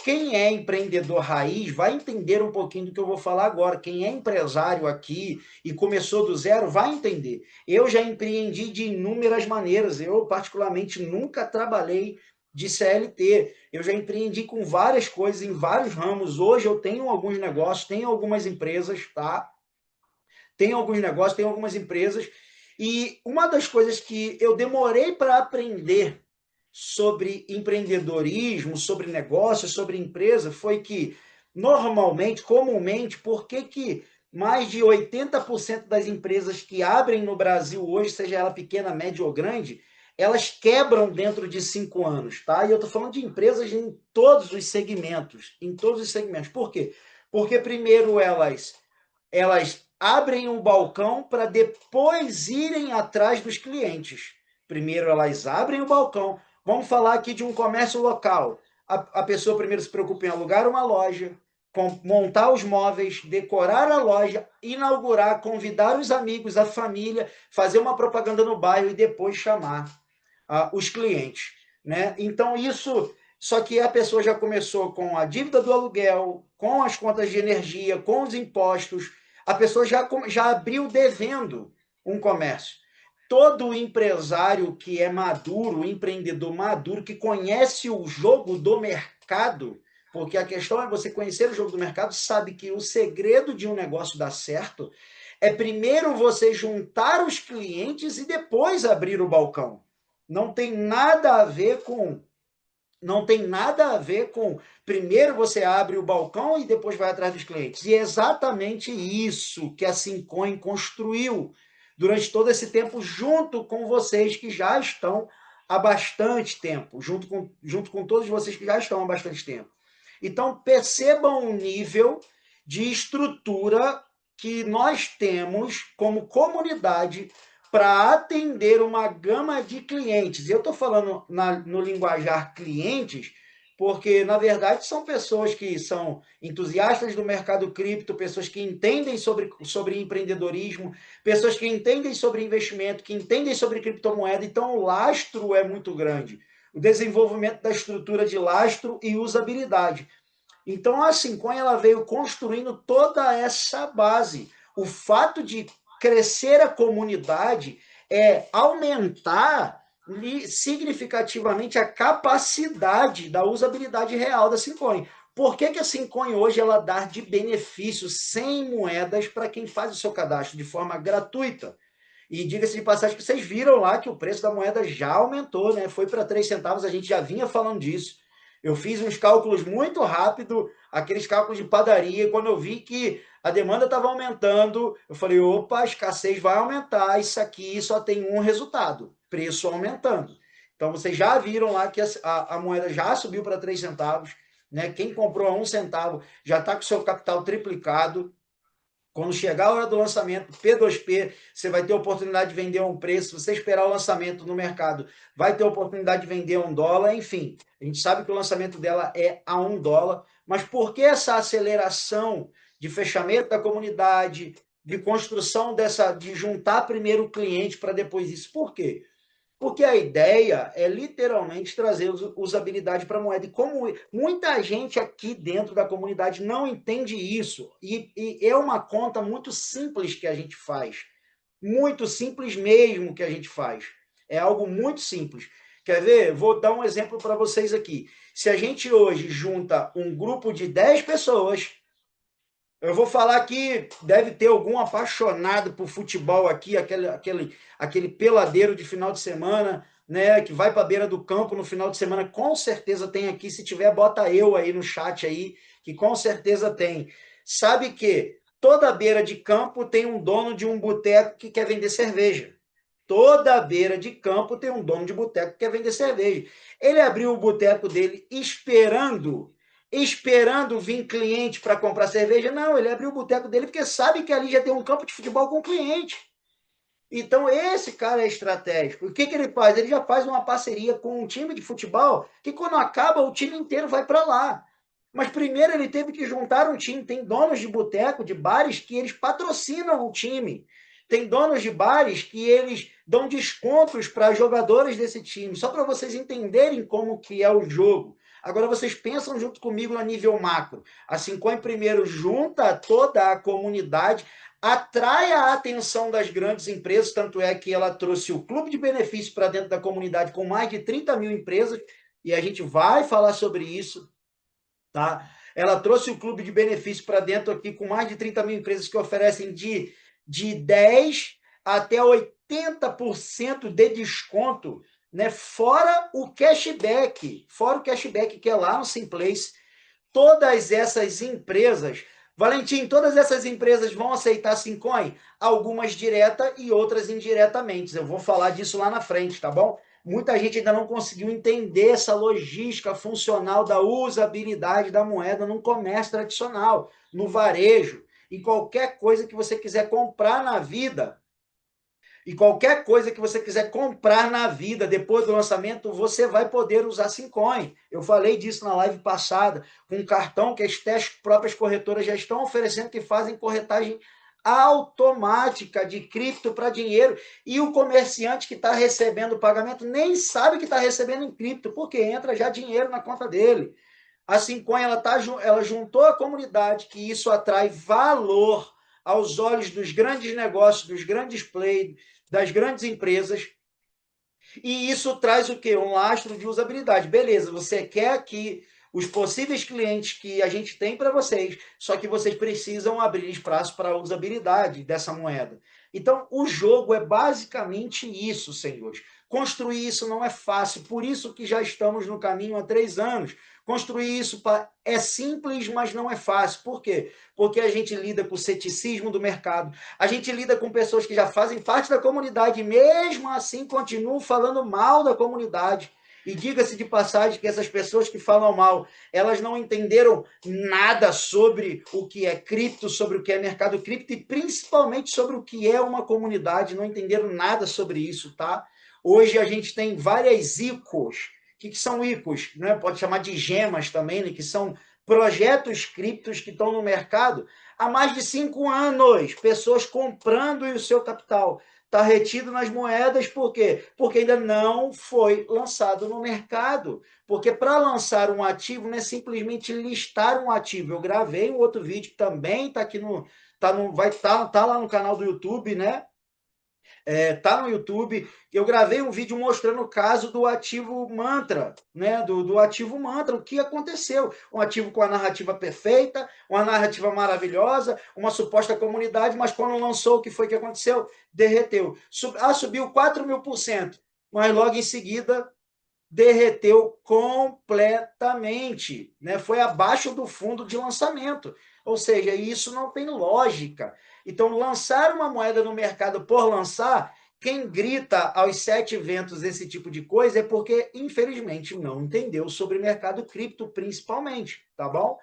quem é empreendedor raiz vai entender um pouquinho do que eu vou falar agora. Quem é empresário aqui e começou do zero vai entender. Eu já empreendi de inúmeras maneiras. Eu, particularmente, nunca trabalhei de CLT. Eu já empreendi com várias coisas em vários ramos. Hoje eu tenho alguns negócios, tenho algumas empresas, tá? Tenho alguns negócios, tenho algumas empresas. E uma das coisas que eu demorei para aprender sobre empreendedorismo, sobre negócios, sobre empresa, foi que, normalmente, comumente, por que que mais de 80% das empresas que abrem no Brasil hoje, seja ela pequena, média ou grande, elas quebram dentro de 5 anos, tá? E eu estou falando de empresas em todos os segmentos, em todos os segmentos. Por quê? Porque primeiro elas abrem o balcão para depois irem atrás dos clientes. Primeiro elas abrem o balcão. Vamos falar aqui de um comércio local. A pessoa primeiro se preocupa em alugar uma loja, montar os móveis, decorar a loja, inaugurar, convidar os amigos, a família, fazer uma propaganda no bairro e depois chamar os clientes. Né? Então, isso. Só que a pessoa já começou com a dívida do aluguel, com as contas de energia, com os impostos. A pessoa já abriu devendo um comércio. Todo empresário que é maduro, empreendedor maduro, que conhece o jogo do mercado, porque a questão é você conhecer o jogo do mercado, sabe que o segredo de um negócio dar certo é primeiro você juntar os clientes e depois abrir o balcão. Não tem nada a ver com não tem nada a ver com primeiro você abre o balcão e depois vai atrás dos clientes. E é exatamente isso que a Sincoin construiu durante todo esse tempo, junto com vocês que já estão há bastante tempo, junto com todos vocês que já estão há bastante tempo. Então, percebam o nível de estrutura que nós temos como comunidade para atender uma gama de clientes. Eu estou falando no linguajar clientes, porque, na verdade, são pessoas que são entusiastas do mercado cripto, pessoas que entendem sobre empreendedorismo, pessoas que entendem sobre investimento, que entendem sobre criptomoeda. Então, o lastro é muito grande. O desenvolvimento da estrutura de lastro e usabilidade. Então, a Sincoin ela veio construindo toda essa base. O fato de crescer a comunidade é aumentar significativamente a capacidade da usabilidade real da Sincoin. Por que a Sincoin hoje ela dá de benefício sem moedas para quem faz o seu cadastro de forma gratuita? E diga-se de passagem que vocês viram lá que o preço da moeda já aumentou, né? Foi para 3 centavos, a gente já vinha falando disso. Eu fiz uns cálculos muito rápido, aqueles cálculos de padaria, e quando eu vi que a demanda estava aumentando, eu falei, opa, a escassez vai aumentar, isso aqui só tem um resultado, preço aumentando. Então, vocês já viram lá que a moeda já subiu para 3 centavos, né? Quem comprou a 1 centavo já está com o seu capital triplicado. Quando chegar a hora do lançamento, P2P, você vai ter a oportunidade de vender a um preço. Se você esperar o lançamento no mercado, vai ter a oportunidade de vender a $1. Enfim, a gente sabe que o lançamento dela é a $1. Mas por que essa aceleração de fechamento da comunidade, de construção de juntar primeiro o cliente para depois isso? Por quê? Porque a ideia é literalmente trazer usabilidade para a moeda. E como muita gente aqui dentro da comunidade não entende isso, e é uma conta muito simples que a gente faz. Muito simples mesmo que a gente faz. É algo muito simples. Quer ver? Vou dar um exemplo para vocês aqui. Se a gente hoje junta um grupo de 10 pessoas, eu vou falar que deve ter algum apaixonado por futebol aqui, aquele peladeiro de final de semana, né, que vai para a beira do campo no final de semana, com certeza tem aqui. Se tiver, bota eu aí no chat aí, que com certeza tem. Sabe que toda beira de campo tem um dono de um boteco que quer vender cerveja. Toda beira de campo tem um dono de boteco que quer vender cerveja. Ele abriu o boteco dele esperando vir cliente para comprar cerveja. Não, ele abriu o boteco dele porque sabe que ali já tem um campo de futebol com cliente. Então, esse cara é estratégico. O que ele faz? Ele já faz uma parceria com um time de futebol que, quando acaba, o time inteiro vai para lá. Mas primeiro ele teve que juntar um time. Tem donos de boteco, de bares, que eles patrocinam o time. Tem donos de bares que eles dão descontos para jogadores desse time, só para vocês entenderem como que é o jogo. Agora vocês pensam junto comigo a nível macro. A Sincoin primeiro junta toda a comunidade, atrai a atenção das grandes empresas, tanto é que ela trouxe o clube de benefícios para dentro da comunidade com mais de 30 mil empresas, e a gente vai falar sobre isso, tá? Ela trouxe o clube de benefícios para dentro aqui com mais de 30 mil empresas que oferecem de 10 até 80% de desconto, né? Fora o cashback que é lá no Simplace. Todas essas empresas, Valentim, todas essas empresas vão aceitar Sincoin? Algumas direta e outras indiretamente. Eu vou falar disso lá na frente, tá bom? Muita gente ainda não conseguiu entender essa logística funcional da usabilidade da moeda no comércio tradicional, no varejo, em qualquer coisa que você quiser comprar na vida. E qualquer coisa que você quiser comprar na vida depois do lançamento, você vai poder usar Sincoin. Eu falei disso na live passada, com um cartão que as próprias corretoras já estão oferecendo, que fazem corretagem automática de cripto para dinheiro, e o comerciante que está recebendo o pagamento nem sabe que está recebendo em cripto, porque entra já dinheiro na conta dele. A Sincoin, ela juntou a comunidade, que isso atrai valor aos olhos dos grandes negócios, dos grandes players, das grandes empresas, e isso traz o quê? Um lastro de usabilidade. Beleza, você quer aqui os possíveis clientes que a gente tem para vocês, só que vocês precisam abrir espaço para a usabilidade dessa moeda. Então, o jogo é basicamente isso, senhores. Construir isso não é fácil, por isso que já estamos no caminho há 3 anos. Construir isso é simples, mas não é fácil. Por quê? Porque a gente lida com o ceticismo do mercado, a gente lida com pessoas que já fazem parte da comunidade e mesmo assim continuam falando mal da comunidade. E diga-se de passagem que essas pessoas que falam mal, elas não entenderam nada sobre o que é cripto, sobre o que é mercado cripto e principalmente sobre o que é uma comunidade, não entenderam nada sobre isso, tá? Hoje a gente tem várias ICOs. O que são ICOs? Né? Pode chamar de gemas também, né? Que são projetos criptos que estão no mercado há mais de 5 anos, pessoas comprando o seu capital está retido nas moedas, por quê? Porque ainda não foi lançado no mercado. Porque para lançar um ativo não é simplesmente listar um ativo. Eu gravei um outro vídeo que também está aqui tá lá no canal do YouTube, né? Tá no YouTube. Eu gravei um vídeo mostrando o caso do ativo Mantra, né? Do ativo Mantra, o que aconteceu. Um ativo com a narrativa perfeita, uma narrativa maravilhosa, uma suposta comunidade, mas quando lançou, o que foi que aconteceu? Derreteu. Subiu 4.000%, mas logo em seguida derreteu completamente, né? Foi abaixo do fundo de lançamento. Ou seja, isso não tem lógica. Então, lançar uma moeda no mercado por lançar, quem grita aos 7 ventos esse tipo de coisa é porque, infelizmente, não entendeu sobre mercado cripto, principalmente, tá bom?